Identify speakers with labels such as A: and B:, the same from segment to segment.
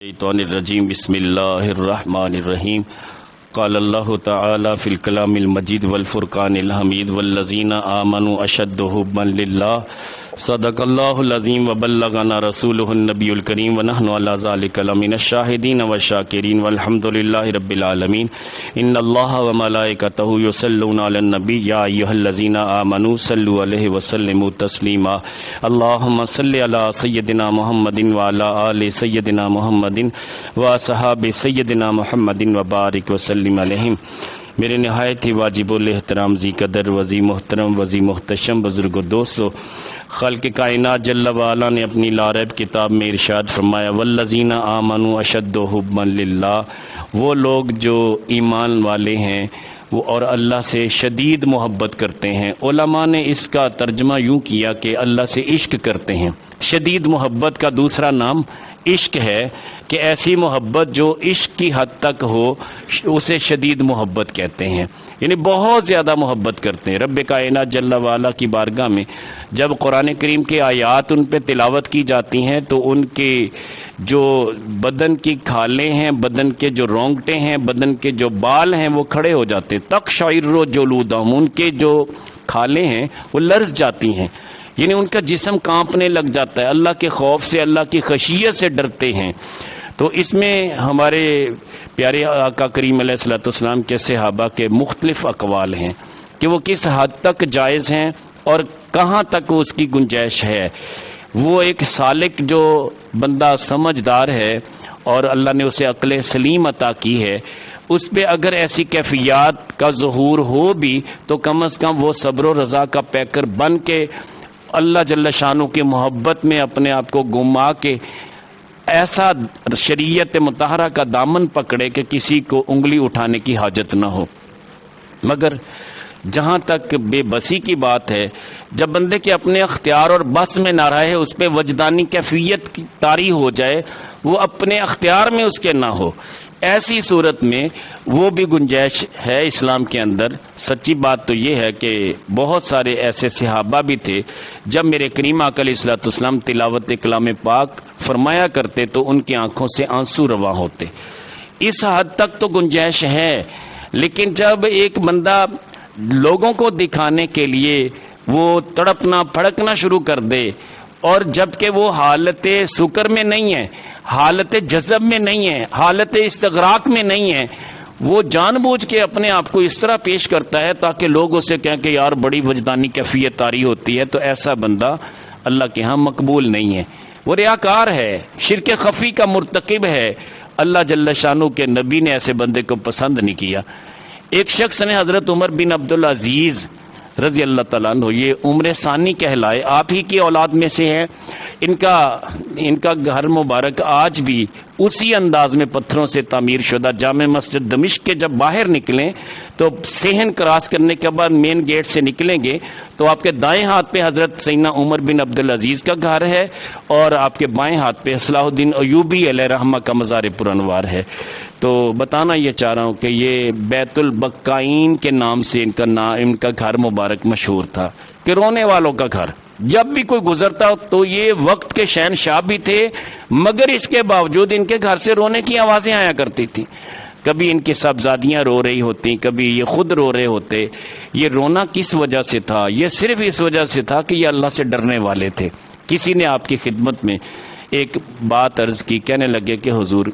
A: الشیطان الرجیم بسم اللہ الرحمن الرحیم قال اللہ تعالی فی الکلام المجید والفرقان الحمید والذین آمنوا اشد حبا للہ صدق اللہ العظیم وبلغنا رسولہ النبی الکریم ونحن علی ذلک لمن الشاہدین والشاکرین والحمد للہ رب العالمین ان اللہ وملائکتہ یصلون علی النبی یا ایھا الذین آمنوا صلوا علیہ وسلموا تسلیما اللہم صل علی سیدنا محمد وعلی آل سیدنا محمد واصحاب سیدنا محمد وبارک وسلم علیہم۔ میرے نہایت ہی واجب الاحترام ذی قدر وذی محترم وذی محتشم بزرگ و دوستو، خالق کائنات جل وعلا نے اپنی لاریب کتاب میں ارشاد فرمایا والذین آمنوا اشد حبا للہ، وہ لوگ جو ایمان والے ہیں وہ اور اللہ سے شدید محبت کرتے ہیں۔ علماء نے اس کا ترجمہ یوں کیا کہ اللہ سے عشق کرتے ہیں۔ شدید محبت کا دوسرا نام عشق ہے کہ ایسی محبت جو عشق کی حد تک ہو اسے شدید محبت کہتے ہیں، یعنی بہت زیادہ محبت کرتے ہیں۔ رب کائنات جل وعلا کی بارگاہ میں جب قرآن کریم کے آیات ان پہ تلاوت کی جاتی ہیں تو ان کے جو بدن کی کھالیں ہیں، بدن کے جو رونگٹے ہیں، بدن کے جو بال ہیں وہ کھڑے ہو جاتے ہیں۔ تقشعر جلودہم، ان کے جو کھالیں ہیں وہ لرز جاتی ہیں، یعنی ان کا جسم کانپنے لگ جاتا ہے، اللہ کے خوف سے، اللہ کی خشیت سے ڈرتے ہیں۔ تو اس میں ہمارے پیارے آقا کریم علیہ الصلوۃ والسلام کے صحابہ کے مختلف اقوال ہیں کہ وہ کس حد تک جائز ہیں اور کہاں تک اس کی گنجائش ہے۔ وہ ایک سالک جو بندہ سمجھدار ہے اور اللہ نے اسے عقل سلیم عطا کی ہے، اس پہ اگر ایسی کیفیات کا ظہور ہو بھی تو کم از کم وہ صبر و رضا کا پیکر بن کے اللہ جل شانہ کی محبت میں اپنے آپ کو گما کے ایسا شریعت مطہرہ کا دامن پکڑے کہ کسی کو انگلی اٹھانے کی حاجت نہ ہو۔ مگر جہاں تک بے بسی کی بات ہے، جب بندے کے اپنے اختیار اور بس میں نہ رہے، اس پہ وجدانی کیفیت کی طاری ہو جائے، وہ اپنے اختیار میں اس کے نہ ہو، ایسی صورت میں وہ بھی گنجائش ہے اسلام کے اندر۔ سچی بات تو یہ ہے کہ بہت سارے ایسے صحابہ بھی تھے جب میرے کریم آقا علیہ الصلوۃ والسلام تلاوت کلام پاک فرمایا کرتے تو ان کی آنکھوں سے آنسو رواں ہوتے۔ اس حد تک تو گنجائش ہے، لیکن جب ایک بندہ لوگوں کو دکھانے کے لیے وہ تڑپنا پھڑکنا شروع کر دے اور جبکہ وہ حالت سکر میں نہیں ہے، حالت جذب میں نہیں ہے، حالت استغراق میں نہیں ہے، وہ جان بوجھ کے اپنے آپ کو اس طرح پیش کرتا ہے تاکہ لوگ اسے کہیں کہ یار بڑی وجدانی کیفیت طاری ہوتی ہے، تو ایسا بندہ اللہ کے ہاں مقبول نہیں ہے، وہ ریاکار ہے، شرک خفی کا مرتکب ہے۔ اللہ جل شانہ کے نبی نے ایسے بندے کو پسند نہیں کیا۔ ایک شخص نے حضرت عمر بن عبدالعزیز رضی اللہ تعالیٰ عنہ، یہ عمر ثانی کہلائے، آپ ہی کی اولاد میں سے ہیں، ان کا گھر مبارک آج بھی اسی انداز میں پتھروں سے تعمیر شدہ جامع مسجد دمشق کے جب باہر نکلیں تو صحن کراس کرنے کے بعد مین گیٹ سے نکلیں گے تو آپ کے دائیں ہاتھ پہ حضرت سیدنا عمر بن عبدالعزیز کا گھر ہے اور آپ کے بائیں ہاتھ پہ صلاح الدین ایوبی علیہ رحمہ کا مزار پرانوار ہے۔ تو بتانا یہ چاہ رہا ہوں کہ یہ بیت البقائین کے نام سے ان کا گھر مبارک مشہور تھا کہ رونے والوں کا گھر۔ جب بھی کوئی گزرتا تو یہ وقت کے شہنشاہ بھی تھے، مگر اس کے باوجود ان کے گھر سے رونے کی آوازیں آیا کرتی تھیں۔ کبھی ان کی صاحبزادیاں رو رہی ہوتی، کبھی یہ خود رو رہے ہوتے۔ یہ رونا کس وجہ سے تھا؟ یہ صرف اس وجہ سے تھا کہ یہ اللہ سے ڈرنے والے تھے۔ کسی نے آپ کی خدمت میں ایک بات عرض کی، کہنے لگے کہ حضور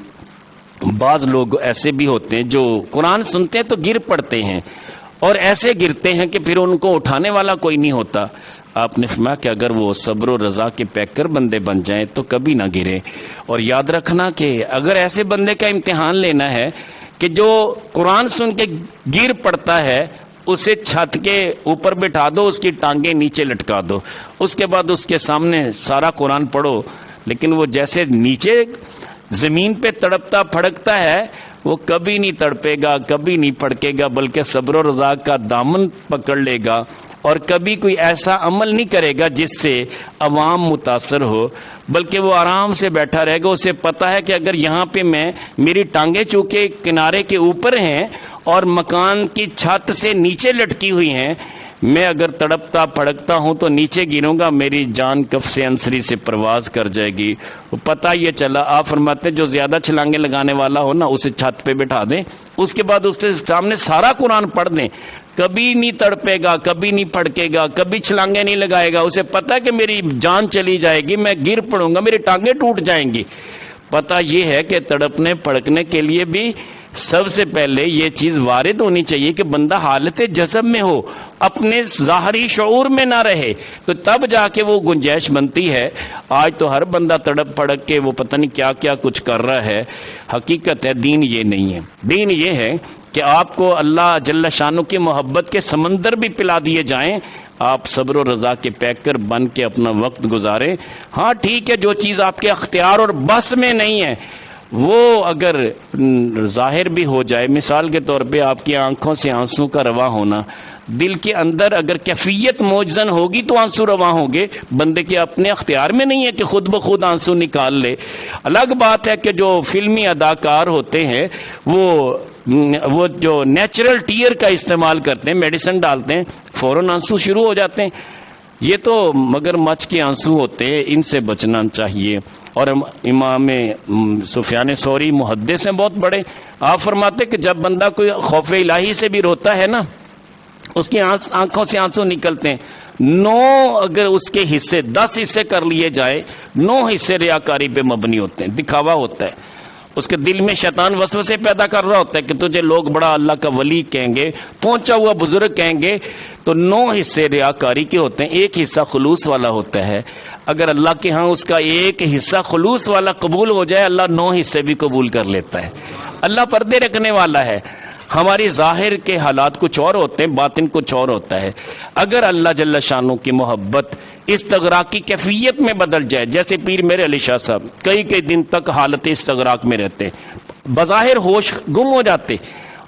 A: بعض لوگ ایسے بھی ہوتے ہیں جو قرآن سنتے ہیں تو گر پڑتے ہیں اور ایسے گرتے ہیں کہ پھر ان کو اٹھانے والا کوئی نہیں ہوتا۔ آپ نے فرمایا کہ اگر وہ صبر و رضا کے پیکر بندے بن جائیں تو کبھی نہ گرے، اور یاد رکھنا کہ اگر ایسے بندے کا امتحان لینا ہے کہ جو قرآن سن کے گر پڑتا ہے، اسے چھت کے اوپر بٹھا دو، اس کی ٹانگیں نیچے لٹکا دو، اس کے بعد اس کے سامنے سارا قرآن پڑھو، لیکن وہ جیسے نیچے زمین پہ تڑپتا پھڑکتا ہے وہ کبھی نہیں تڑپے گا، کبھی نہیں پھڑکے گا، بلکہ صبر و رضا کا دامن پکڑ لے گا اور کبھی کوئی ایسا عمل نہیں کرے گا جس سے عوام متاثر ہو، بلکہ وہ آرام سے بیٹھا رہے گا۔ اسے پتا ہے کہ اگر یہاں پہ میری ٹانگیں چونکہ کنارے کے اوپر ہیں اور مکان کی چھت سے نیچے لٹکی ہوئی ہیں، میں اگر تڑپتا پھڑکتا ہوں تو نیچے گروں گا، میری جان کف سے انصری سے پرواز کر جائے گی۔ پتہ یہ چلا، آپ فرماتے جو زیادہ چھلانگیں لگانے والا ہو نا اسے چھت پہ بٹھا دیں، اس کے بعد اس کے سامنے سارا قرآن پڑھ دیں، کبھی نہیں تڑپے گا، کبھی نہیں پھڑکے گا، کبھی چھلانگیں نہیں لگائے گا۔ اسے پتہ کہ میری جان چلی جائے گی، میں گر پڑوں گا، میری ٹانگیں ٹوٹ جائیں گی۔ پتہ یہ ہے کہ تڑپنے پھڑکنے کے لیے بھی سب سے پہلے یہ چیز وارد ہونی چاہیے کہ بندہ حالت جذب میں ہو، اپنے ظاہری شعور میں نہ رہے، تو تب جا کے وہ گنجائش بنتی ہے۔ آج تو ہر بندہ تڑپ پھڑک کے وہ پتہ نہیں کیا کیا کچھ کر رہا ہے۔ حقیقت ہے دین یہ نہیں ہے، دین یہ ہے کہ آپ کو اللہ جل شانہ کی محبت کے سمندر بھی پلا دیے جائیں، آپ صبر و رضا کے پیکر بن کے اپنا وقت گزاریں۔ ہاں ٹھیک ہے، جو چیز آپ کے اختیار اور بس میں نہیں ہے وہ اگر ظاہر بھی ہو جائے، مثال کے طور پہ آپ کی آنکھوں سے آنسو کا رواں ہونا، دل کے اندر اگر کیفیت موجزن ہوگی تو آنسو رواں ہوں گے، بندے کے اپنے اختیار میں نہیں ہے کہ خود بخود آنسو نکال لے۔ الگ بات ہے کہ جو فلمی اداکار ہوتے ہیں وہ جو نیچرل ٹیئر کا استعمال کرتے ہیں، میڈیسن ڈالتے ہیں، فوراً آنسو شروع ہو جاتے ہیں۔ یہ تو مگر مچھ کے آنسو ہوتے ہیں، ان سے بچنا چاہیے۔ اور امام سفیان ثوری محدث ہیں بہت بڑے، آپ فرماتے کہ جب بندہ کوئی خوف الہی سے بھی روتا ہے نا، اس کی آنکھوں سے آنسو نکلتے ہیں، 9 اگر اس کے حصے 10 حصے کر لیے جائے، 9 حصے ریاکاری پہ مبنی ہوتے ہیں، دکھاوا ہوتا ہے۔ اس کے دل میں شیطان وسوسے پیدا کر رہا ہوتا ہے کہ تجھے لوگ بڑا اللہ کا ولی کہیں گے، پہنچا ہوا بزرگ کہیں گے، تو 9 حصے ریاکاری کے ہوتے ہیں، 1 حصہ خلوص والا ہوتا ہے۔ اگر اللہ کے ہاں اس کا 1 حصہ خلوص والا قبول ہو جائے، اللہ 9 حصے بھی قبول کر لیتا ہے۔ اللہ پردے رکھنے والا ہے۔ ہماری ظاہر کے حالات کچھ اور ہوتے ہیں، باطن کچھ اور ہوتا ہے۔ اگر اللہ جل شانہ کی محبت استغراق کی کیفیت میں بدل جائے، جیسے پیر میرے علی شاہ صاحب کئی دن تک حالت استغراق میں رہتے، بظاہر ہوش گم ہو جاتے،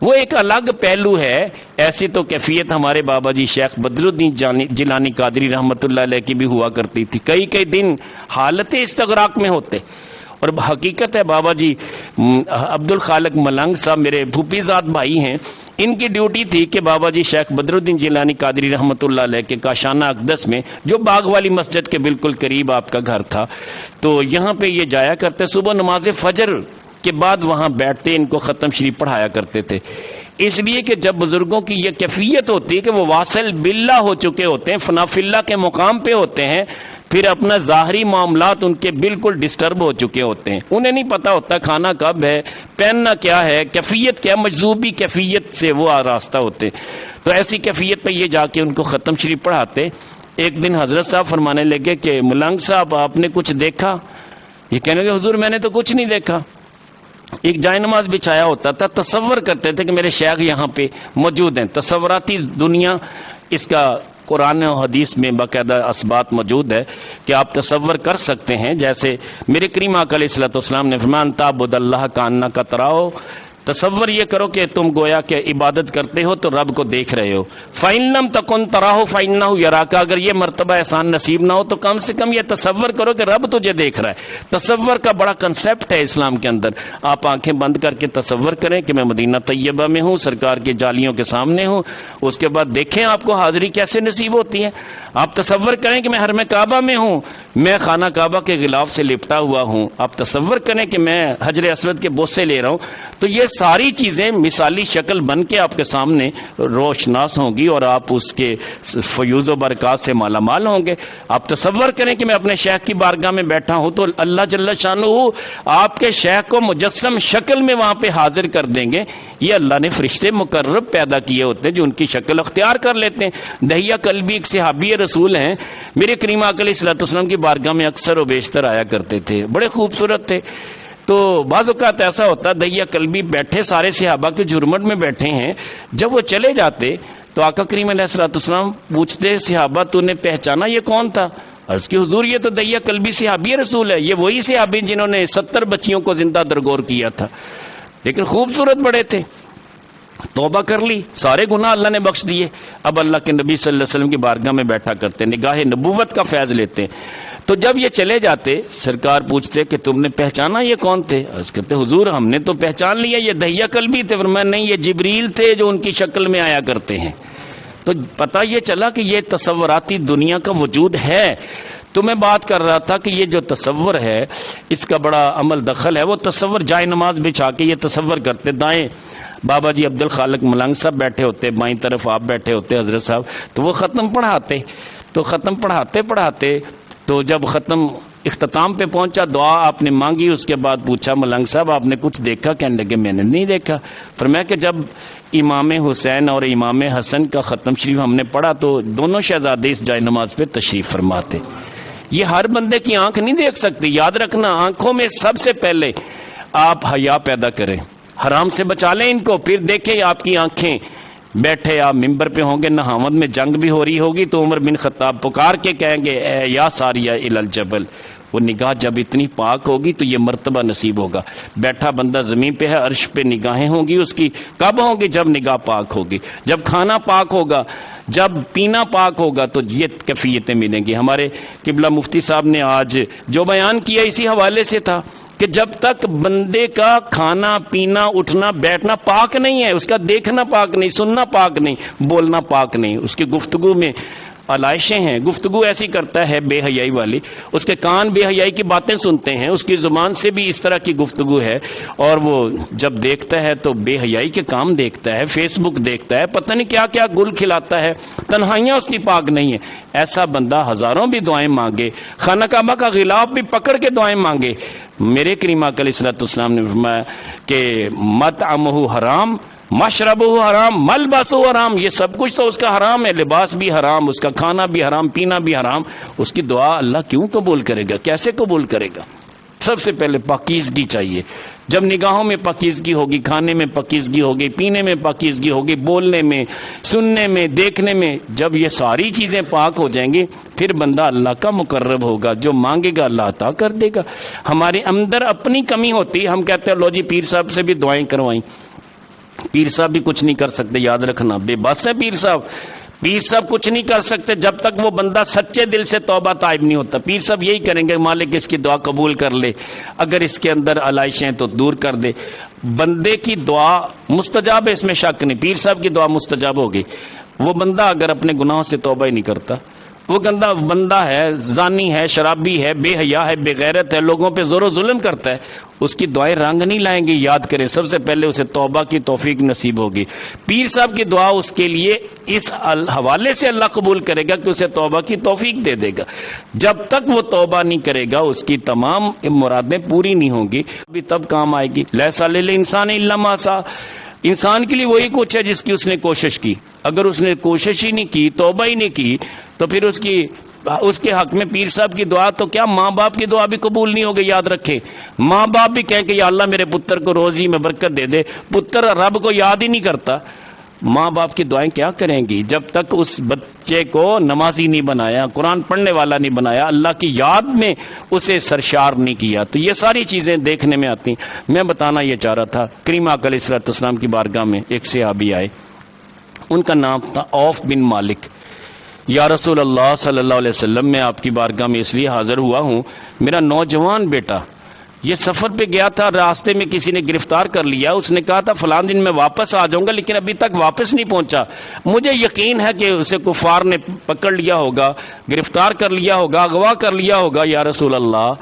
A: وہ ایک الگ پہلو ہے۔ ایسی تو کیفیت ہمارے بابا جی شیخ بدر الدین جیلانی قادری رحمۃ اللہ علیہ کی بھی ہوا کرتی تھی، کئی دن حالت استغراق میں ہوتے۔ اور حقیقت ہے بابا جی عبد الخالق ملنگ صاحب میرے پھوپھی زاد بھائی ہیں، ان کی ڈیوٹی تھی کہ بابا جی شیخ بدر الدین جیلانی قادری رحمۃ اللہ علیہ کے کاشانہ اقدس میں، جو باغ والی مسجد کے بالکل قریب آپ کا گھر تھا، تو یہاں پہ یہ جایا کرتے، صبح نماز فجر کے بعد وہاں بیٹھتے، ان کو ختم شریف پڑھایا کرتے تھے۔ اس لیے کہ جب بزرگوں کی یہ کیفیت ہوتی ہے کہ وہ واصل باللہ ہو چکے ہوتے ہیں، فنا فی اللہ کے مقام پہ ہوتے ہیں، پھر اپنا ظاہری معاملات ان کے بالکل ڈسٹرب ہو چکے ہوتے ہیں، انہیں نہیں پتا ہوتا کھانا کب ہے، پہننا کیا ہے، کیفیت کیا، مجذوبی کیفیت سے وہ آراستہ ہوتے۔ تو ایسی کیفیت پہ یہ جا کے ان کو ختم شریف پڑھاتے۔ ایک دن حضرت صاحب فرمانے لگے کہ ملنگ صاحب آپ نے کچھ دیکھا؟ یہ کہنے لگے حضور میں نے تو کچھ نہیں دیکھا۔ ایک جائے نماز بچھایا ہوتا تھا، تصور کرتے تھے کہ میرے شیخ یہاں پہ موجود ہیں، تصوراتی دنیا، اس کا قرآن و حدیث میں باقاعدہ اثبات موجود ہے کہ آپ تصور کر سکتے ہیں، جیسے میرے کریم آقا علیہ الصلوۃ والسلام نے فرمایا تعبد اللہ کانک تراہ، تصور یہ کرو کہ تم گویا کہ عبادت کرتے ہو تو رب کو دیکھ رہے ہو۔ فَإِن لَمْ تَكُنْ تَرَاهُ فَإِنَّهُ يَرَاكَ، اگر یہ مرتبہ احسان نصیب نہ ہو تو کم سے کم یہ تصور کرو کہ رب تجھے دیکھ رہا ہے۔ تصور کا بڑا کنسیپٹ ہے اسلام کے اندر۔ آپ آنکھیں بند کر کے تصور کریں کہ میں مدینہ طیبہ میں ہوں، سرکار کے جالیوں کے سامنے ہوں، اس کے بعد دیکھیں آپ کو حاضری کیسے نصیب ہوتی ہے۔ آپ تصور کریں کہ میں حرم کعبہ میں ہوں، میں خانہ کعبہ کے غلاف سے لپٹا ہوا ہوں، آپ تصور کریں کہ میں حجر اسود کے بوسے لے رہا ہوں، تو یہ ساری چیزیں مثالی شکل بن کے آپ کے سامنے روشناس ہوں گی اور آپ اس کے فیوز و برکات سے مالا مال ہوں گے۔ آپ تصور کریں کہ میں اپنے شیخ کی بارگاہ میں بیٹھا ہوں تو اللہ جل شانہ آپ کے شیخ کو مجسم شکل میں وہاں پہ حاضر کر دیں گے۔ یہ اللہ نے فرشتے مقرب پیدا کیے ہوتے ہیں جو ان کی شکل اختیار کر لیتے ہیں۔ دہیہ کلبی ایک صحابی رسول ہیں، میرے کریم آقا علیہ الصلوۃ والسلام کی بارگاہ میں اکثر و بیشتر آیا کرتے تھے، بڑے خوبصورت تھے۔ تو بعض اوقات ایسا ہوتا دہیہ کلبی بیٹھے سارے صحابہ کے جھرمٹ میں بیٹھے ہیں، جب وہ چلے جاتے تو آقا کریم علیہ الصلوۃ والسلام پوچھتے صحابہ تو نے پہچانا یہ کون تھا؟ عرض کی حضور یہ تو دہیہ کلبی صحابی رسول ہے، یہ وہی صحابی جنہوں نے 70 بچیوں کو زندہ درگور کیا تھا، لیکن خوبصورت بڑے تھے۔ توبہ کر لی، سارے گناہ اللہ نے بخش دیے، اب اللہ کے نبی صلی اللہ علیہ وسلم کی بارگاہ میں بیٹھا کرتے، نگاہ نبوت کا فیض لیتے۔ تو جب یہ چلے جاتے سرکار پوچھتے کہ تم نے پہچانا یہ کون تھے؟ عرض کرتے حضور ہم نے تو پہچان لیا، یہ دہیہ کلبی تھے۔ فرمایا نہیں، یہ جبریل تھے جو ان کی شکل میں آیا کرتے ہیں۔ تو پتہ یہ چلا کہ یہ تصوراتی دنیا کا وجود ہے۔ تو میں بات کر رہا تھا کہ یہ جو تصور ہے اس کا بڑا عمل دخل ہے۔ وہ تصور جائے نماز بچھا کے یہ تصور کرتے، دائیں بابا جی عبد الخالق ملنگ صاحب بیٹھے ہوتے، بائیں طرف آپ بیٹھے ہوتے حضرت صاحب، تو وہ ختم پڑھاتے، تو ختم پڑھاتے تو جب ختم اختتام پہ پہنچا، دعا آپ نے مانگی، اس کے بعد پوچھا ملنگ صاحب آپ نے کچھ دیکھا؟ کہنے لگے میں نے نہیں دیکھا۔ فرمایا کہ جب امام حسین اور امام حسن کا ختم شریف ہم نے پڑھا تو دونوں شہزادے اس جائے نماز پہ تشریف فرماتے۔ یہ ہر بندے کی آنکھ نہیں دیکھ سکتی، یاد رکھنا، آنکھوں میں سب سے پہلے آپ حیا پیدا کریں، حرام سے بچا لیں ان کو، پھر دیکھیں آپ کی آنکھیں۔ بیٹھے آپ ممبر پہ ہوں گے، نہاوند میں جنگ بھی ہو رہی ہوگی تو عمر بن خطاب پکار کے کہیں گے اے یا ساریہ الی الجبل، وہ نگاہ جب اتنی پاک ہوگی تو یہ مرتبہ نصیب ہوگا۔ بیٹھا بندہ زمین پہ ہے، عرش پہ نگاہیں ہوں گی اس کی، کب ہوں گی؟ جب نگاہ پاک ہوگی، جب کھانا پاک ہوگا، جب پینا پاک ہوگا تو یہ کیفیتیں ملیں گی۔ ہمارے قبلہ مفتی صاحب نے آج جو بیان کیا اسی حوالے سے تھا کہ جب تک بندے کا کھانا پینا اٹھنا بیٹھنا پاک نہیں ہے، اس کا دیکھنا پاک نہیں، سننا پاک نہیں، بولنا پاک نہیں، اس کی گفتگو میں علائشیں ہیں، گفتگو ایسی کرتا ہے بے حیائی والی، اس کے کان بے حیائی کی باتیں سنتے ہیں، اس کی زبان سے بھی اس طرح کی گفتگو ہے، اور وہ جب دیکھتا ہے تو بے حیائی کے کام دیکھتا ہے، فیس بک دیکھتا ہے، پتہ نہیں کیا کیا گل کھلاتا ہے، تنہائیاں اس کی پاک نہیں ہے۔ ایسا بندہ ہزاروں بھی دعائیں مانگے، خانہ کعبہ کا غلاف بھی پکڑ کے دعائیں مانگے، میرے کریم آقا علیہ الصلوۃ والسلام نے فرمایا کہ مطعمہ حرام، مشربہ حرام، ملبسہ حرام، یہ سب کچھ تو اس کا حرام ہے، لباس بھی حرام، اس کا کھانا بھی حرام، پینا بھی حرام، اس کی دعا اللہ کیوں قبول کرے گا؟ کیسے قبول کرے گا؟ سب سے پہلے پاکیزگی چاہیے۔ جب نگاہوں میں پاکیزگی ہوگی، کھانے میں پاکیزگی ہوگی، پینے میں پاکیزگی ہوگی، بولنے میں، سننے میں، دیکھنے میں، جب یہ ساری چیزیں پاک ہو جائیں گی پھر بندہ اللہ کا مقرب ہوگا، جو مانگے گا اللہ عطا کر دے گا۔ ہمارے اندر اپنی کمی ہوتی ہے، ہم کہتے ہیں لو جی پیر صاحب سے بھی دعائیں کروائیں، پیر صاحب بھی کچھ نہیں کر سکتے، یاد رکھنا، بے بس ہے پیر صاحب کچھ نہیں کر سکتے جب تک وہ بندہ سچے دل سے توبہ طائب نہیں ہوتا۔ پیر صاحب یہی کریں گے مالک اس کی دعا قبول کر لے، اگر اس کے اندر علائشیں تو دور کر دے۔ بندے کی دعا مستجاب ہے، اس میں شک نہیں، پیر صاحب کی دعا مستجاب ہوگی۔ وہ بندہ اگر اپنے گناہوں سے توبہ ہی نہیں کرتا، وہ گندا بندہ ہے، زانی ہے، شرابی ہے، بے حیا ہے، بے غیرت ہے، لوگوں پہ زور و ظلم کرتا ہے، اس کی دعائیں رنگ نہیں لائیں گی۔ یاد کریں سب سے پہلے اسے توبہ کی توفیق نصیب ہوگی۔ پیر صاحب کی دعا اس کے لیے اس حوالے سے اللہ قبول کرے گا کہ اسے توبہ کی توفیق دے دے گا۔ جب تک وہ توبہ نہیں کرے گا اس کی تمام مرادیں پوری نہیں ہوں گی، ابھی تب کام آئے گی۔ لیسا للانسان الا ما سعی، انسان کے لیے وہی کچھ ہے جس کی اس نے کوشش کی۔ اگر اس نے کوشش ہی نہیں کی، توبہ ہی نہیں کی، تو پھر اس کے حق میں پیر صاحب کی دعا تو کیا، ماں باپ کی دعا بھی قبول نہیں ہوگی۔ یاد رکھیں، ماں باپ بھی کہیں کہ یا اللہ میرے پتر کو روزی میں برکت دے دے، پتر رب کو یاد ہی نہیں کرتا، ماں باپ کی دعائیں کیا کریں گی جب تک اس بچے کو نمازی نہیں بنایا، قرآن پڑھنے والا نہیں بنایا، اللہ کی یاد میں اسے سرشار نہیں کیا۔ تو یہ ساری چیزیں دیکھنے میں آتی۔ میں بتانا یہ چاہ رہا تھا، کریم آقا علیہ الصلوۃ والسلام کی بارگاہ میں ایک صحابی آئے، ان کا نام تھا عوف بن مالک۔ یا رسول اللہ صلی اللہ علیہ وسلم، میں آپ کی بارگاہ میں اس لیے حاضر ہوا ہوں، میرا نوجوان بیٹا یہ سفر پہ گیا تھا، راستے میں کسی نے گرفتار کر لیا، اس نے کہا تھا فلاں دن میں واپس آ جاؤں گا، لیکن ابھی تک واپس نہیں پہنچا، مجھے یقین ہے کہ اسے کفار نے پکڑ لیا ہوگا، گرفتار کر لیا ہوگا، اغوا کر لیا ہوگا۔ یا رسول اللہ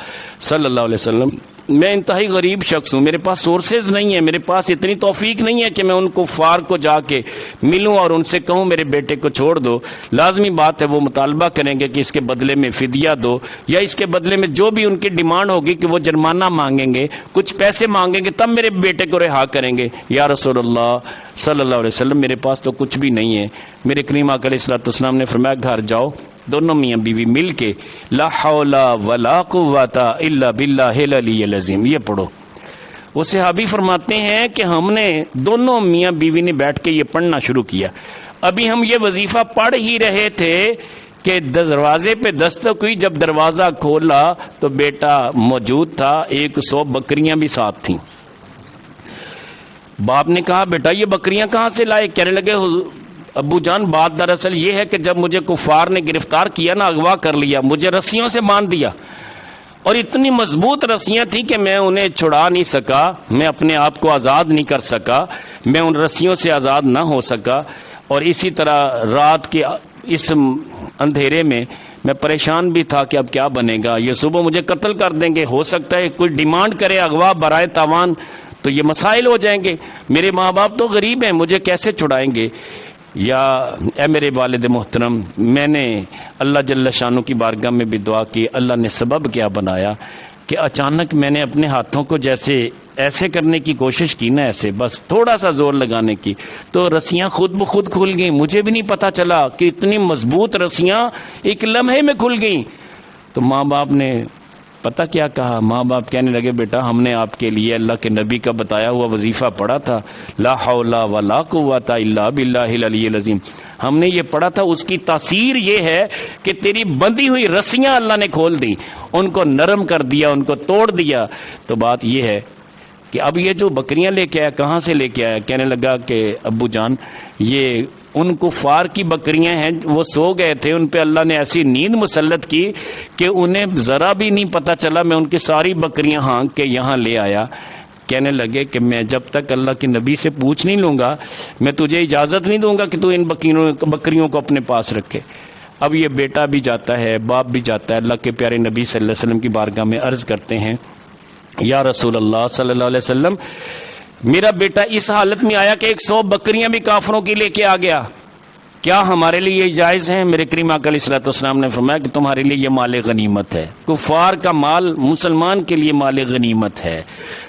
A: صلی اللہ علیہ وسلم، میں انتہائی غریب شخص ہوں، میرے پاس سورسز نہیں ہیں، میرے پاس اتنی توفیق نہیں ہے کہ میں ان کفار کو جا کے ملوں اور ان سے کہوں میرے بیٹے کو چھوڑ دو۔ لازمی بات ہے وہ مطالبہ کریں گے کہ اس کے بدلے میں فدیہ دو، یا اس کے بدلے میں جو بھی ان کی ڈیمانڈ ہوگی کہ وہ جرمانہ مانگیں گے، کچھ پیسے مانگیں گے، تب میرے بیٹے کو رہا کریں گے۔ یا رسول اللہ صلی اللہ علیہ وسلم، میرے پاس تو کچھ بھی نہیں ہے۔ میرے کریم آقا علیہ الصلوۃ والسلام نے فرمایا گھر جاؤ، دونوں میاں بیوی مل کے لا حول ولا قوت الا باللہ العلی العظیم یہ پڑھو۔ وہ صحابی فرماتے ہیں کہ ہم نے دونوں میاں بیوی نے بیٹھ کے یہ پڑھنا شروع کیا، ابھی ہم یہ وظیفہ پڑھ ہی رہے تھے کہ دروازے پہ دستک ہوئی، جب دروازہ کھولا تو بیٹا موجود تھا، 100 بکریاں بھی ساتھ تھیں۔ باپ نے کہا بیٹا یہ بکریاں کہاں سے لائے؟ کہنے لگے ابو جان بات دراصل یہ ہے کہ جب مجھے کفار نے گرفتار کیا نا، اغوا کر لیا، مجھے رسیوں سے باندھ دیا، اور اتنی مضبوط رسیاں تھیں کہ میں انہیں چھڑا نہیں سکا، میں اپنے آپ کو آزاد نہیں کر سکا، میں ان رسیوں سے آزاد نہ ہو سکا، اور اسی طرح رات کے اس اندھیرے میں پریشان بھی تھا کہ اب کیا بنے گا، یہ صبح مجھے قتل کر دیں گے، ہو سکتا ہے کوئی ڈیمانڈ کرے اغوا برائے تاوان، تو یہ مسائل ہو جائیں گے، میرے ماں باپ تو غریب ہیں، مجھے کیسے چھڑائیں گے؟ یا اے میرے والد محترم، میں نے اللہ جل شانہ کی بارگاہ میں بھی دعا کی، اللہ نے سبب کیا بنایا کہ اچانک میں نے اپنے ہاتھوں کو جیسے ایسے کرنے کی کوشش کی نا، ایسے بس تھوڑا سا زور لگانے کی، تو رسیاں خود بخود کھل گئیں، مجھے بھی نہیں پتا چلا کہ اتنی مضبوط رسیاں ایک لمحے میں کھل گئیں۔ تو ماں باپ نے پتہ کیا کہا؟ ماں باپ کہنے لگے بیٹا ہم نے آپ کے لیے اللہ کے نبی کا بتایا ہوا وظیفہ پڑھا تھا، لا حول ولا قوت الا باللہ العلی العظیم، ہم نے یہ پڑھا تھا، اس کی تاثیر یہ ہے کہ تیری بندھی ہوئی رسیاں اللہ نے کھول دی، ان کو نرم کر دیا، ان کو توڑ دیا۔ تو بات یہ ہے کہ اب یہ جو بکریاں لے کے آیا، کہاں سے لے کے آیا؟ کہنے لگا کہ ابو جان یہ ان کفار کی بکریاں ہیں، وہ سو گئے تھے، ان پہ اللہ نے ایسی نیند مسلط کی کہ انہیں ذرا بھی نہیں پتا چلا، میں ان کی ساری بکریاں ہانک کے یہاں لے آیا۔ کہنے لگے کہ میں جب تک اللہ کے نبی سے پوچھ نہیں لوں گا، میں تجھے اجازت نہیں دوں گا کہ تو ان بکریوں کو اپنے پاس رکھے۔ اب یہ بیٹا بھی جاتا ہے، باپ بھی جاتا ہے، اللہ کے پیارے نبی صلی اللہ علیہ وسلم کی بارگاہ میں عرض کرتے ہیں یا رسول اللہ صلی اللہ علیہ وسلم، میرا بیٹا اس حالت میں آیا کہ 100 بکریاں بھی کافروں کی لے کے آ گیا، کیا ہمارے لیے یہ جائز ہے؟ میرے کریم آقا علیہ الصلوۃ والسلام نے فرمایا کہ تمہارے لیے یہ مال غنیمت ہے، کفار کا مال مسلمان کے لیے مال غنیمت ہے۔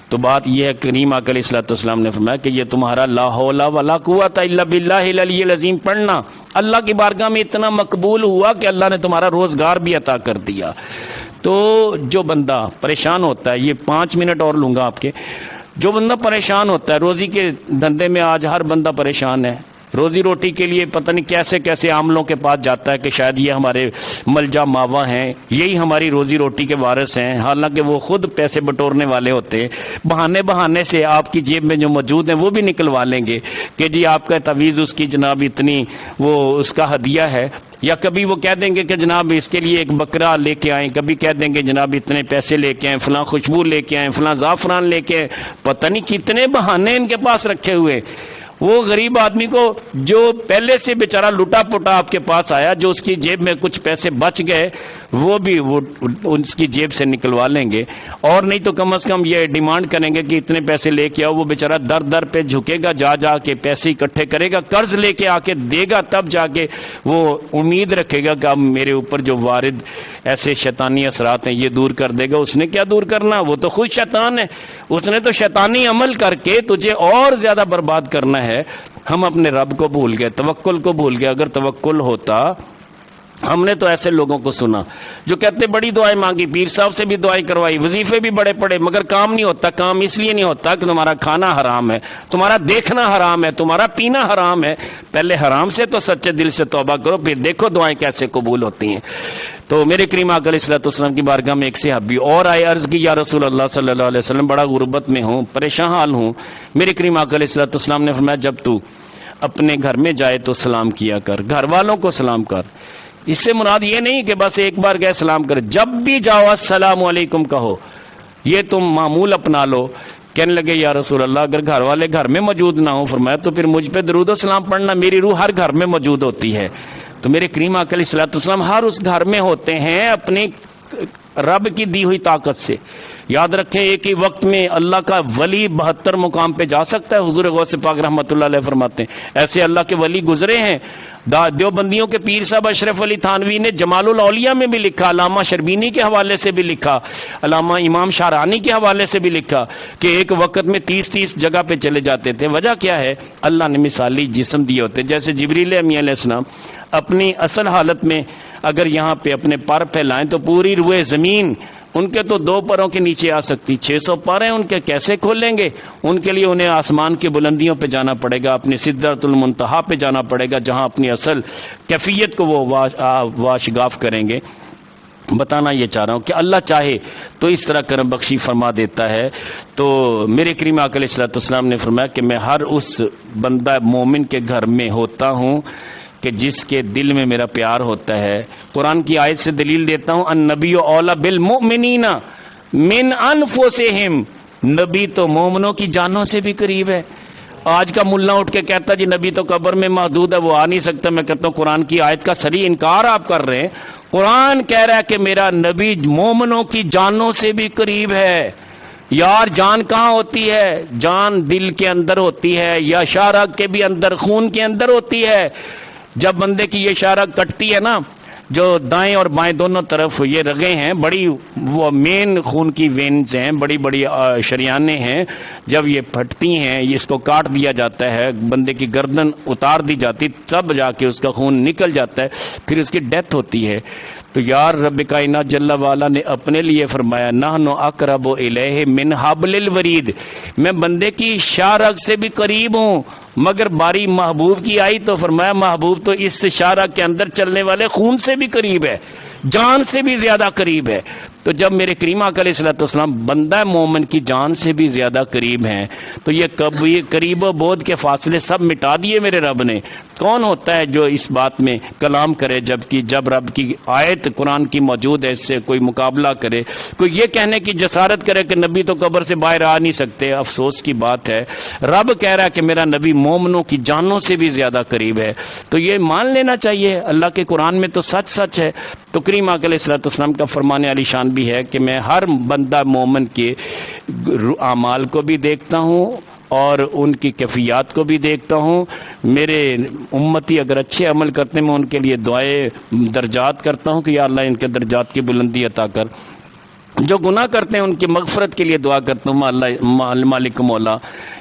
A: تو بات یہ ہے، کریم آقا علیہ الصلوۃ والسلام نے فرمایا کہ یہ تمہارا لا حول ولا قوت الا باللہ العلی العظیم پڑھنا اللہ کی بارگاہ میں اتنا مقبول ہوا کہ اللہ نے تمہارا روزگار بھی عطا کر دیا۔ تو جو بندہ پریشان ہوتا ہے، یہ 5 منٹ اور لوں گا آپ کے، جو بندہ پریشان ہوتا ہے روزی کے دھندے میں، آج ہر بندہ پریشان ہے، روزی روٹی کے لیے پتہ نہیں کیسے کیسے عاملوں کے پاس جاتا ہے کہ شاید یہ ہمارے ملجا ماوا ہیں، یہی ہماری روزی روٹی کے وارث ہیں، حالانکہ وہ خود پیسے بٹورنے والے ہوتے ہیں۔ بہانے سے آپ کی جیب میں جو موجود ہیں وہ بھی نکلوا لیں گے کہ جی آپ کا تعویذ اس کی جناب اتنی وہ اس کا ہدیہ ہے، یا کبھی وہ کہہ دیں گے کہ جناب اس کے لیے ایک بکرا لے کے آئیں، کبھی کہہ دیں گے جناب اتنے پیسے لے کے آئیں، فلاں خوشبو لے کے آئیں، فلاں زعفران لے کے آئیں، پتہ نہیں کتنے بہانے ان کے پاس رکھے ہوئے۔ وہ غریب آدمی کو جو پہلے سے بیچارہ لٹا پٹا آپ کے پاس آیا، جو اس کی جیب میں کچھ پیسے بچ گئے وہ بھی وہ اس کی جیب سے نکلوا لیں گے، اور نہیں تو کم از کم یہ ڈیمانڈ کریں گے کہ اتنے پیسے لے کے آؤ۔ وہ بیچارہ در در پہ جھکے گا، جا کے پیسے اکٹھے کرے گا، قرض لے کے آ کے دے گا، تب جا کے وہ امید رکھے گا کہ اب میرے اوپر جو وارد ایسے شیطانی اثرات ہیں یہ دور کر دے گا۔ اس نے کیا دور کرنا؟ وہ تو خود شیطان ہے، اس نے تو شیطانی عمل کر کے تجھے اور زیادہ برباد کرنا ہے۔ ہم اپنے رب کو بھول گئے، توکل کو بھول گئے۔ اگر توکل ہوتا، ہم نے تو ایسے لوگوں کو سنا جو کہتے بڑی دعائیں مانگی، پیر صاحب سے بھی دعائیں کروائی، وظیفے بھی بڑے پڑے، مگر کام نہیں ہوتا۔ کام اس لیے نہیں ہوتا کہ تمہارا کھانا حرام ہے، تمہارا دیکھنا حرام ہے، تمہارا پینا حرام ہے۔ پہلے حرام سے تو سچے دل سے توبہ کرو، پھر دیکھو دعائیں کیسے قبول ہوتی ہیں۔ تو میرے کریم آقا علیہ الصلوۃ والسلام کی بارگاہ میں ایک صحابی اور آئے، عرض کی یا رسول اللہ صلی اللہ علیہ وسلم بڑا غربت میں ہوں، پریشان حال ہوں۔ میرے کریم آقا علیہ الصلوۃ والسلام نے فرمایا جب تو اپنے گھر میں جائے تو سلام کیا کر، گھر والوں کو سلام کر۔ اس سے مراد یہ نہیں کہ بس ایک بار گئے سلام کر، جب بھی جاؤ السلام علیکم کہو، یہ تم معمول اپنا لو۔ کہنے لگے یا رسول اللہ اگر گھر والے گھر میں موجود نہ ہوں، فرمایا تو پھر مجھ پہ درود و سلام پڑھنا، میری روح ہر گھر میں موجود ہوتی ہے۔ تو میرے کریم آقا علیہ الصلوۃ والسلام ہر اس گھر میں ہوتے ہیں اپنی رب کی دی ہوئی طاقت سے۔ یاد رکھیں ایک ہی وقت میں اللہ کا ولی 72 مقام پہ جا سکتا ہے۔ حضور غوث پاک رحمۃ اللہ علیہ فرماتے ہیں ایسے اللہ کے ولی گزرے ہیں۔ دیوبندیوں کے پیر صاحب اشرف علی تھانوی نے جمال الاولیاء میں بھی لکھا، علامہ شربینی کے حوالے سے بھی لکھا، علامہ امام شارانی کے حوالے سے بھی لکھا کہ ایک وقت میں 30 جگہ پہ چلے جاتے تھے۔ وجہ کیا ہے؟ اللہ نے مثالی جسم دیے ہوتے، جیسے جبریل امی علیہ السلام اپنی اصل حالت میں اگر یہاں پہ اپنے پر پھیلائیں تو پوری روئے زمین ان کے تو 2 پروں کے نیچے آ سکتی، 600 پر ہیں ان کے، کیسے کھولیں گے؟ ان کے لیے انہیں آسمان کی بلندیوں پہ جانا پڑے گا، اپنی سدرۃ المنتہا پہ جانا پڑے گا، جہاں اپنی اصل کیفیت کو وہ واشگاف کریں گے۔ بتانا یہ چاہ رہا ہوں کہ اللہ چاہے تو اس طرح کرم بخشی فرما دیتا ہے۔ تو میرے کریم آقا علیہ الصلوۃ والسلام نے فرمایا کہ میں ہر اس بندہ مومن کے گھر میں ہوتا ہوں کہ جس کے دل میں میرا پیار ہوتا ہے۔ قرآن کی آیت سے دلیل دیتا ہوں، النبی اولی بالمؤمنین من انفسہم، نبی تو مومنوں کی جانوں سے بھی قریب ہے۔ آج کا ملا اٹھ کے کہتا جی نبی تو قبر میں محدود ہے، وہ آ نہیں سکتا. میں کہتا ہوں قرآن کی آیت کا صریح انکار آپ کر رہے ہیں. قرآن کہہ رہا ہے کہ میرا نبی مومنوں کی جانوں سے بھی قریب ہے. یار جان کہاں ہوتی ہے؟ جان دل کے اندر ہوتی ہے، یا شارک کے بھی اندر، خون کے اندر ہوتی ہے. جب بندے کی یہ شارک کٹتی ہے نا، جو دائیں اور بائیں دونوں طرف یہ رگیں ہیں، بڑی وہ مین خون کی وینز ہیں، بڑی بڑی شریانیں ہیں، جب یہ پھٹتی ہیں، اس کو کاٹ دیا جاتا ہے، بندے کی گردن اتار دی جاتی، تب جا کے اس کا خون نکل جاتا ہے، پھر اس کی ڈیتھ ہوتی ہے. تو یار رب کائنات جل والا نے اپنے لیے فرمایا نحن اقرب الیہ من حبل الورید، میں بندے کی شارک سے بھی قریب ہوں. مگر باری محبوب کی آئی تو فرمایا محبوب تو اس شارک کے اندر چلنے والے خون سے بھی قریب ہے، جان سے بھی زیادہ قریب ہے. تو جب میرے کریم آقا علیہ الصلوۃ والسلام بندہ مومن کی جان سے بھی زیادہ قریب ہیں، تو یہ قریب و بعد کے فاصلے سب مٹا دیے میرے رب نے. کون ہوتا ہے جو اس بات میں کلام کرے جب رب کی آیت قرآن کی موجود ہے، اس سے کوئی مقابلہ کرے، کوئی یہ کہنے کی جسارت کرے کہ نبی تو قبر سے باہر آ نہیں سکتے؟ افسوس کی بات ہے. رب کہہ رہا ہے کہ میرا نبی مومنوں کی جانوں سے بھی زیادہ قریب ہے، تو یہ مان لینا چاہیے. اللہ کے قرآن میں تو سچ سچ ہے. تو کریم آقا علیہ الصلوۃ والسلام کا فرمان علی شان بھی ہے کہ میں ہر بندہ مومن کے اعمال کو بھی دیکھتا ہوں اور ان کی کیفیات کو بھی دیکھتا ہوں. میرے امتی اگر اچھے عمل کرتے ہیں، میں ان کے لیے دعائیں درجات کرتا ہوں کہ یا اللہ ان کے درجات کی بلندی عطا کر. جو گناہ کرتے ہیں ان کی مغفرت کے لیے دعا کرتا ہوں اللہ مالک مولا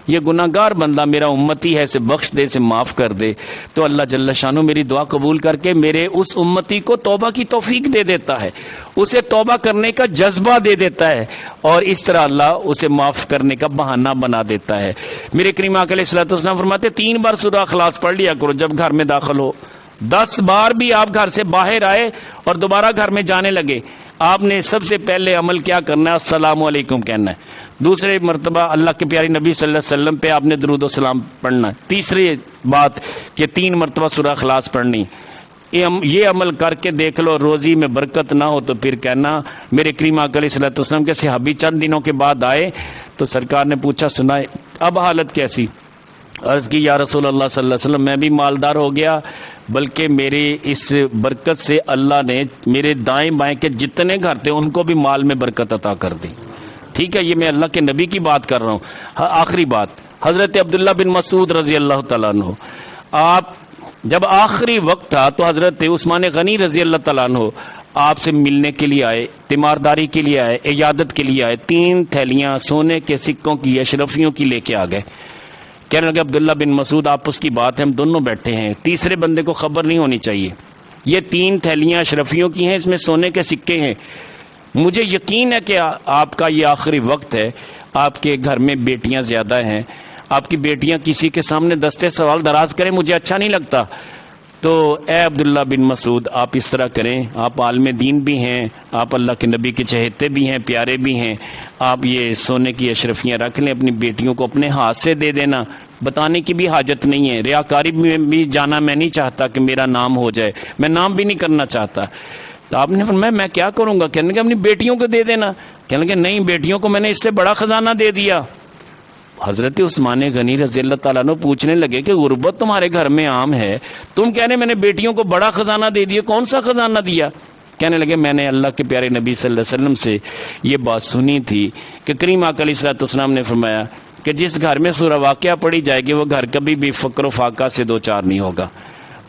A: یہ گناہ گار بندہ میرا امتی ہے، اسے بخش دے، اسے معاف کر دے. تو اللہ جل شانہ میری دعا قبول کر کے میرے اس امتی کو توبہ کی توفیق دے دیتا ہے، اسے توبہ کرنے کا جذبہ دے دیتا ہے، اور اس طرح اللہ اسے معاف کرنے کا بہانہ بنا دیتا ہے. میرے کریم آقا علیہ الصلوۃ والسلام فرماتے 3 بار سورہ اخلاص پڑھ لیا کرو جب گھر میں داخل ہو. 10 بار بھی آپ گھر سے باہر آئے اور دوبارہ گھر میں جانے لگے، آپ نے سب سے پہلے عمل کیا کرنا ہے؟ السلام علیکم کہنا ہے. دوسرے مرتبہ اللہ کے پیارے نبی صلی اللہ علیہ وسلم پہ آپ نے درود و سلام پڑھنا ہے. تیسری بات کہ 3 مرتبہ سورہ اخلاص پڑھنی. یہ عمل کر کے دیکھ لو، روزی میں برکت نہ ہو تو پھر کہنا. میرے کریم آقا علیہ الصلوۃ والسلام کے صحابی چند دنوں کے بعد آئے تو سرکار نے پوچھا سنائے اب حالت کیسی؟ عرض کی یا رسول اللہ صلی اللہ علیہ وسلم میں بھی مالدار ہو گیا، بلکہ میرے اس برکت سے اللہ نے میرے دائیں بائیں کے جتنے گھر تھے ان کو بھی مال میں برکت عطا کر دی. ٹھیک ہے، یہ میں اللہ کے نبی کی بات کر رہا ہوں. آخری بات، حضرت عبداللہ بن مسعود رضی اللہ تعالیٰ عنہ، آپ جب آخری وقت تھا تو حضرت عثمان غنی رضی اللہ تعالیٰ عنہ آپ سے ملنے کے لیے آئے، تیمارداری کے لیے آئے، عیادت کے لیے آئے. 3 تھیلیاں سونے کے سکوں کی اشرفیوں کی لے کے آ گئے. کہنے لگے عبداللہ بن مسعود آپس کی بات ہے، ہم دونوں بیٹھے ہیں، تیسرے بندے کو خبر نہیں ہونی چاہیے. یہ 3 تھیلیاں اشرفیوں کی ہیں، اس میں سونے کے سکے ہیں. مجھے یقین ہے کہ آپ کا یہ آخری وقت ہے، آپ کے گھر میں بیٹیاں زیادہ ہیں، آپ کی بیٹیاں کسی کے سامنے دستے سوال دراز کریں مجھے اچھا نہیں لگتا. تو اے عبداللہ بن مسعود آپ اس طرح کریں، آپ عالم دین بھی ہیں، آپ اللہ کے نبی کے چہیتے بھی ہیں، پیارے بھی ہیں، آپ یہ سونے کی اشرفیاں رکھ لیں، اپنی بیٹیوں کو اپنے ہاتھ سے دے دینا، بتانے کی بھی حاجت نہیں ہے. ریاکاری میں بھی جانا میں نہیں چاہتا کہ میرا نام ہو جائے، میں نام بھی نہیں کرنا چاہتا. تو آپ نے فرمایا میں کیا کروں گا؟ کہنے لگے اپنی بیٹیوں کو دے دینا. کہنے لگے نہیں، بیٹیوں کو میں نے اس سے بڑا خزانہ دے دیا. حضرت عثمان غنی رضی اللہ تعالیٰ عنہ پوچھنے لگے کہ غربت تمہارے گھر میں عام ہے، تم کہہ رہے میں نے بیٹیوں کو بڑا خزانہ دے دیا، کون سا خزانہ دیا؟ کہنے لگے میں نے اللہ کے پیارے نبی صلی اللہ علیہ وسلم سے یہ بات سنی تھی کہ کریم آقا علیہ الصلوۃ والسلام نے فرمایا کہ جس گھر میں سورہ واقعہ پڑھی جائے گی وہ گھر کبھی بھی فقر و فاقہ سے دوچار نہیں ہوگا،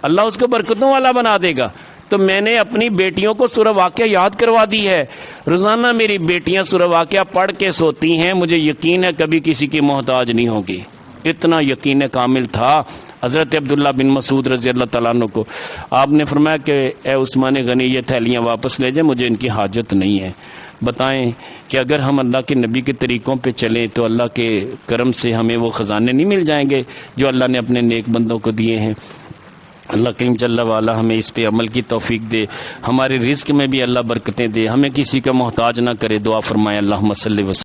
A: اللہ اس کو برکتوں والا بنا دے گا. تو میں نے اپنی بیٹیوں کو سورہ واقعہ یاد کروا دی ہے، روزانہ میری بیٹیاں سورہ واقعہ پڑھ کے سوتی ہیں، مجھے یقین ہے کبھی کسی کی محتاج نہیں ہوگی. اتنا یقین کامل تھا حضرت عبداللہ بن مسعود رضی اللہ تعالیٰ عنہ کو. آپ نے فرمایا کہ اے عثمان غنی یہ تھیلیاں واپس لے جائیں، مجھے ان کی حاجت نہیں ہے. بتائیں کہ اگر ہم اللہ کے نبی کے طریقوں پہ چلیں تو اللہ کے کرم سے ہمیں وہ خزانے نہیں مل جائیں گے جو اللہ نے اپنے نیک بندوں کو دیے ہیں. اللہ کریم جل وعلا ہمیں اس پہ عمل کی توفیق دے، ہمارے رزق میں بھی اللہ برکتیں دے، ہمیں کسی کا محتاج نہ کرے. دعا فرمائے اللہم صلی وسلم.